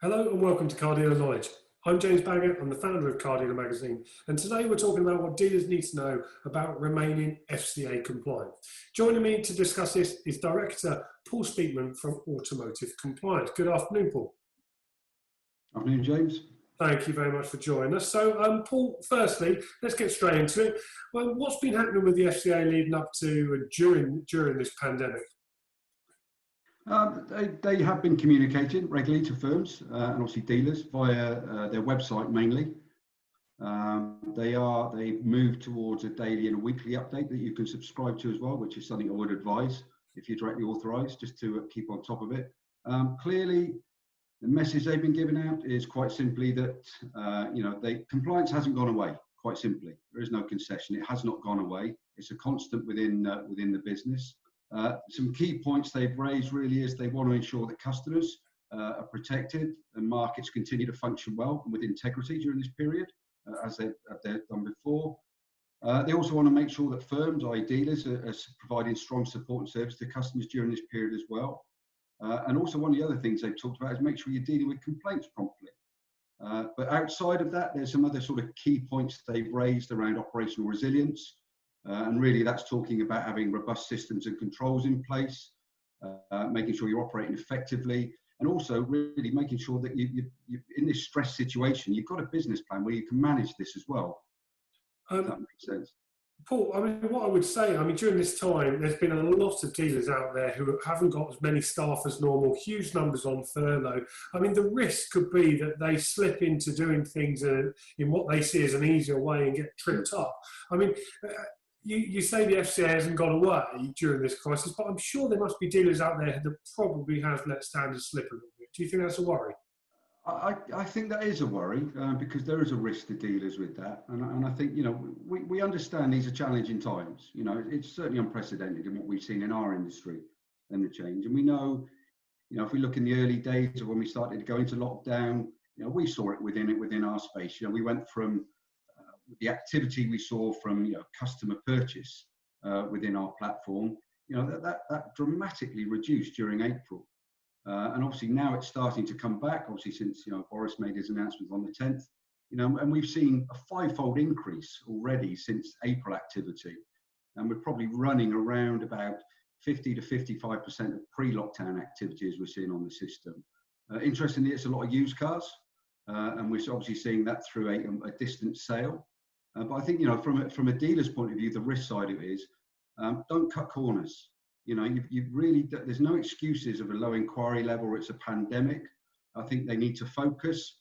Hello and welcome to Car Dealer Knowledge. I'm James Baggett, I'm the founder of Car Dealer Magazine, and today we're talking about what dealers need to know about remaining FCA compliant. Joining me to discuss this is Director Paul Speakman from Automotive Compliance. Good afternoon, Paul. Afternoon, James. Thank you very much for joining us. So, Paul, firstly, let's get straight into it. Well, what's been happening with the FCA leading up to and during this pandemic? They have been communicating regularly to firms and obviously dealers via their website mainly. They've moved towards a daily and a weekly update that you can subscribe to as well, which is something I would advise if you're directly authorised, just to keep on top of it. Clearly, the message they've been giving out is quite simply that compliance hasn't gone away. Quite simply, there is no concession. It has not gone away. It's a constant within the business. Some key points they've raised really is they want to ensure that customers are protected and markets continue to function well and with integrity during this period, as they've done before. They also want to make sure that firms, i.e. dealers, are providing strong support and service to customers during this period as well. And also one of the other things they've talked about is make sure you're dealing with complaints promptly. But outside of that, there's some other sort of key points they've raised around operational resilience. And really that's talking about having robust systems and controls in place, making sure you're operating effectively, and also really making sure that you in this stress situation, you've got a business plan where you can manage this as well. If that makes sense. Paul, I mean, what I would say, during this time, there's been a lot of dealers out there who haven't got as many staff as normal, huge numbers on furlough. I mean, the risk could be that they slip into doing things in what they see as an easier way and get tripped up. I mean, you say the FCA hasn't gone away during this crisis, but I'm sure there must be dealers out there that probably have let standards slip a little bit. Do you think that's a worry? I think that is a worry because there is a risk to dealers with that. And I think, we understand these are challenging times. It's certainly unprecedented in what we've seen in our industry and the change. And we know, if we look in the early days of when we started to go into lockdown, we saw it within our space. We went from the activity we saw from customer purchase within our platform, that dramatically reduced during April, and obviously now it's starting to come back. Obviously, since Boris made his announcement on the 10th, and we've seen a fivefold increase already since April activity, and we're probably running around about 50 to 55% of pre-lockdown activities we're seeing on the system. Interestingly, it's a lot of used cars, and we're obviously seeing that through a distance sale. But I think, from a dealer's point of view, the risk side of it is, don't cut corners. You really, there's no excuses of a low inquiry level or it's a pandemic. I think they need to focus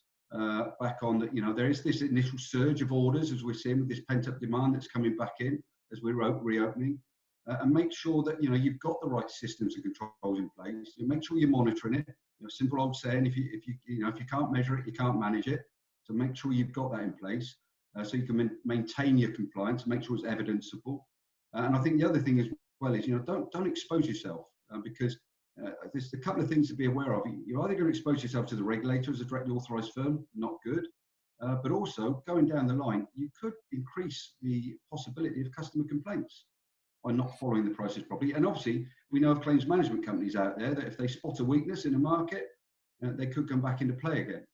back on that. There is this initial surge of orders as we're seeing with this pent-up demand that's coming back in as we're reopening, and make sure that you've got the right systems and controls in place. Make sure you're monitoring it. Simple old saying: if you can't measure it, you can't manage it. So make sure you've got that in place. So you can maintain your compliance, make sure it's evidenceable. And I think the other thing as well is, don't expose yourself because there's a couple of things to be aware of. You're either going to expose yourself to the regulator as a directly authorised firm, not good, but also going down the line, you could increase the possibility of customer complaints by not following the process properly. And obviously, we know of claims management companies out there that if they spot a weakness in a market, they could come back into play again.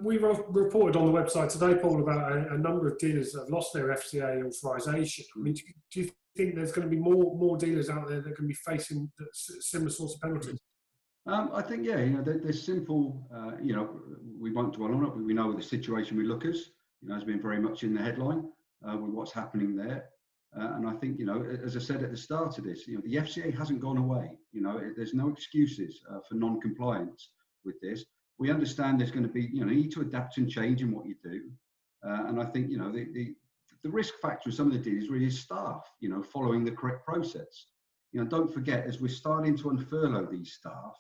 We reported on the website today, Paul, about a number of dealers that have lost their FCA authorisation. I mean, do you think there's going to be more dealers out there that can be facing similar sorts of penalties? I think, there's simple, we won't dwell on it, but we know the situation with Lookers, has been very much in the headline with what's happening there. And I think, as I said at the start of this, the FCA hasn't gone away. There's no excuses for non-compliance with this. We understand there's going to be, you need to adapt and change in what you do. And I think, the risk factor of some of the dealers really is staff, following the correct process. Don't forget, as we're starting to unfurlough these staff,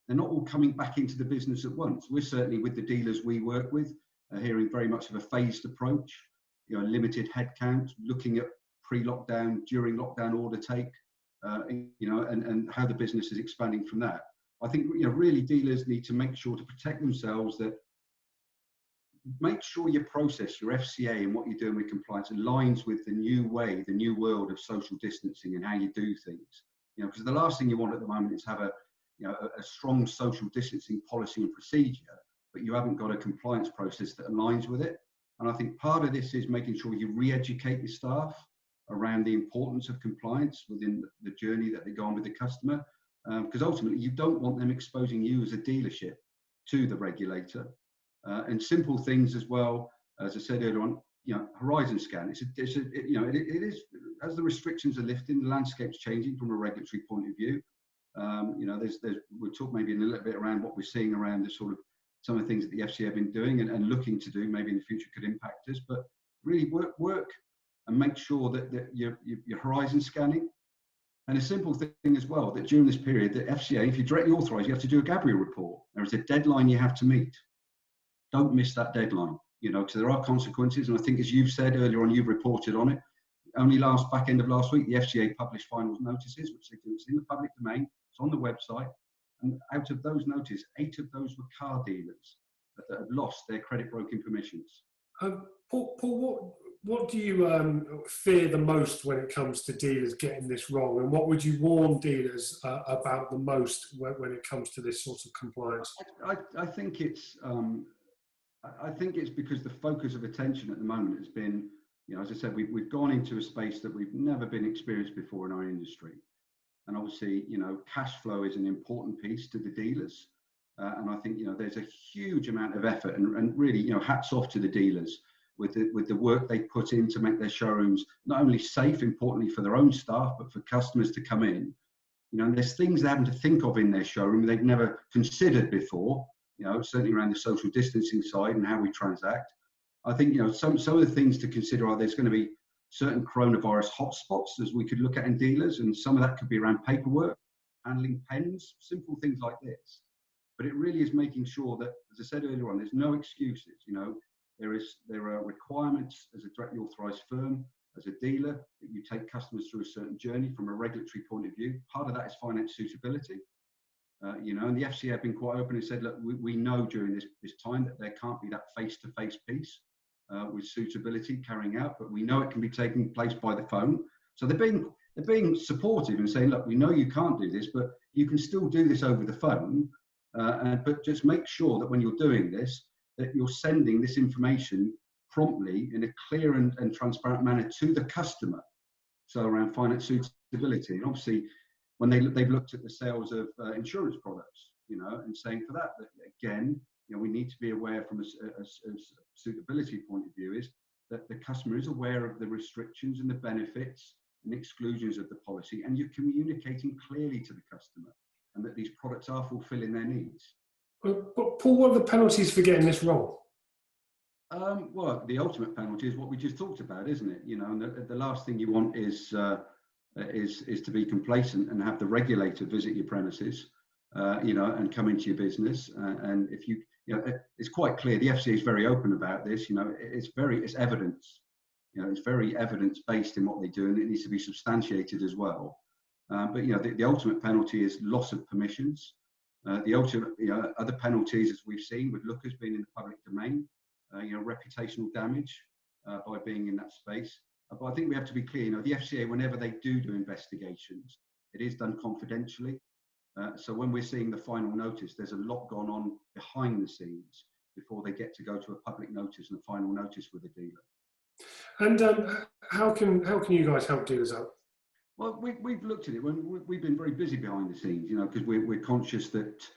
they're not all coming back into the business at once. We're certainly, with the dealers we work with, hearing very much of a phased approach, limited headcount, looking at pre-lockdown, during lockdown order take, and how the business is expanding from that. I think, really dealers need to make sure to protect themselves, that make sure your process, your FCA and what you're doing with compliance aligns with the new way, the new world of social distancing and how you do things. Because the last thing you want at the moment is have a a strong social distancing policy and procedure, but you haven't got a compliance process that aligns with it. And I think part of this is making sure you re-educate your staff around the importance of compliance within the journey that they go on with the customer, because ultimately you don't want them exposing you as a dealership to the regulator. And simple things as well, as I said earlier on, horizon scan. It is, as the restrictions are lifting, the landscape's changing from a regulatory point of view. We'll talk maybe in a little bit around what we're seeing around the sort of some of the things that the FCA have been doing and looking to do, maybe in the future could impact us, but really work and make sure that you're horizon scanning. And a simple thing as well, that during this period, the FCA, if you're directly authorised, you have to do a Gabriel report. There is a deadline you have to meet. Don't miss that deadline, because there are consequences. And I think, as you've said earlier on, you've reported on it. Only back end of last week, the FCA published final notices, which they do. It's in the public domain. It's on the website. And out of those notices, 8 of those were car dealers that had lost their credit broking permissions. Paul, what do you fear the most when it comes to dealers getting this wrong? And what would you warn dealers about the most when it comes to this sort of compliance? I think it's because the focus of attention at the moment has been, as I said, we've gone into a space that we've never been experienced before in our industry. And obviously, cash flow is an important piece to the dealers. And I think, there's a huge amount of effort and really, hats off to the dealers with the work they put in to make their showrooms not only safe, importantly for their own staff, but for customers to come in. And there's things they're having to think of in their showroom they've never considered before, certainly around the social distancing side and how we transact. I think, some of the things to consider are there's going to be certain coronavirus hotspots as we could look at in dealers, and some of that could be around paperwork, handling pens, simple things like this. But it really is making sure that, as I said earlier on, there's no excuses. There are requirements as a directly authorised firm, as a dealer, that you take customers through a certain journey from a regulatory point of view. Part of that is finance suitability. And the FCA have been quite open and said, look, we know during this time that there can't be that face-to-face piece with suitability carrying out, but we know it can be taking place by the phone. So they're being supportive and saying, look, we know you can't do this, but you can still do this over the phone. But just make sure that when you're doing this, that you're sending this information promptly in a clear and transparent manner to the customer. So around finance suitability, and obviously when they've looked at the sales of insurance products, and saying for that again, we need to be aware from a suitability point of view is that the customer is aware of the restrictions and the benefits and exclusions of the policy, and you're communicating clearly to the customer, and that these products are fulfilling their needs. But Paul, what are the penalties for getting this wrong? Well, the ultimate penalty is what we just talked about, isn't it? And the last thing you want is to be complacent and have the regulator visit your premises, and come into your business. And if it's quite clear, the FCA is very open about this. It's evidence. It's very evidence based in what they do, and it needs to be substantiated as well. But the ultimate penalty is loss of permissions. The ultimate, other penalties, as we've seen, with lookers being in the public domain, reputational damage by being in that space. But I think we have to be clear. The FCA, whenever they do investigations, it is done confidentially. So when we're seeing the final notice, there's a lot gone on behind the scenes before they get to go to a public notice and a final notice with a dealer. And how can you guys help dealers out? Well, we've looked at it. We've been very busy behind the scenes, because we're conscious that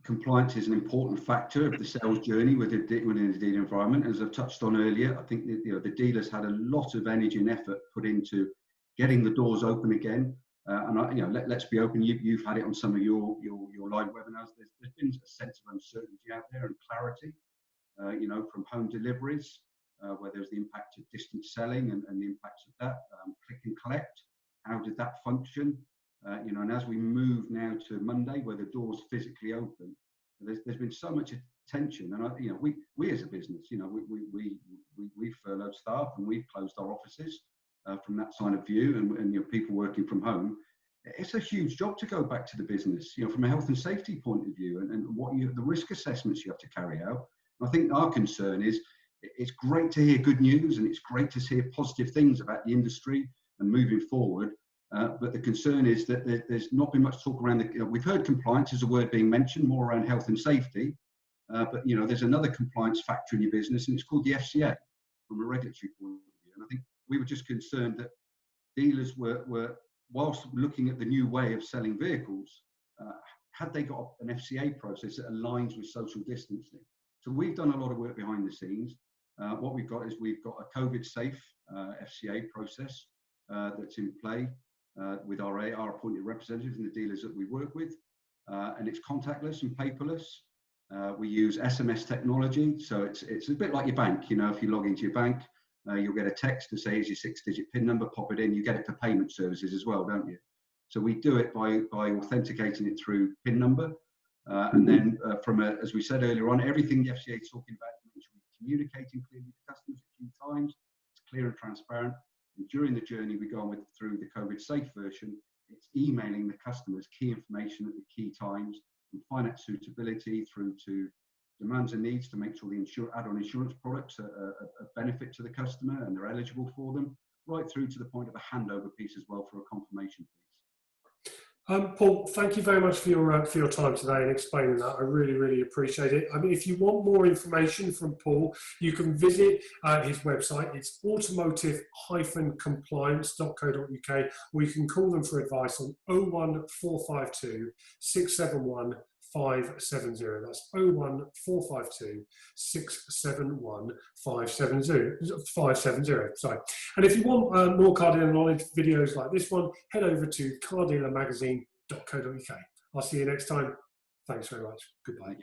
compliance is an important factor of the sales journey within the dealer environment. As I've touched on earlier, I think that, the dealers had a lot of energy and effort put into getting the doors open again. Let's be open. You've had it on some of your live webinars. There's been a sense of uncertainty out there and clarity, from home deliveries, where there's the impact of distance selling and the impacts of that, click and collect. How did that function? And as we move now to Monday, where the doors physically open, there's been so much attention. And we as a business, we furloughed staff and we've closed our offices from that side of view, and people working from home. It's a huge job to go back to the business, from a health and safety point of view, and what the risk assessments you have to carry out. And I think our concern is, it's great to hear good news and it's great to hear positive things about the industry and moving forward, But the concern is that there's not been much talk around we've heard compliance as a word being mentioned, more around health and safety. But there's another compliance factor in your business, and it's called the FCA from a regulatory point of view. And I think we were just concerned that dealers were whilst looking at the new way of selling vehicles, had they got an FCA process that aligns with social distancing? So we've done a lot of work behind the scenes. What we've got is we've got a COVID-safe FCA process that's in play with our appointed representatives and the dealers that we work with, and it's contactless and paperless. We use SMS technology, so it's a bit like your bank. If you log into your bank, you'll get a text to say, "Here's your 6-digit PIN number, pop it in." You get it for payment services as well, don't you? So we do it by authenticating it through PIN number. And then as we said earlier on, everything the FCA is talking about, make sure we're communicating clearly to customers at key times. It's clear and transparent. And during the journey we go on through the COVID safe version, it's emailing the customers key information at the key times, from finance suitability through to demands and needs to make sure the add-on insurance products are a benefit to the customer and they're eligible for them, right through to the point of a handover piece as well for a confirmation piece. Paul, thank you very much for your time today and explaining that. I really, really appreciate it. I mean, if you want more information from Paul, you can visit his website. It's automotive-compliance.co.uk, or you can call them for advice on 01452 671 570. That's 01452 671 570. Sorry. And if you want more car dealer knowledge videos like this one, head over to cardealermagazine.co.uk. I'll see you next time. Thanks very much. Goodbye.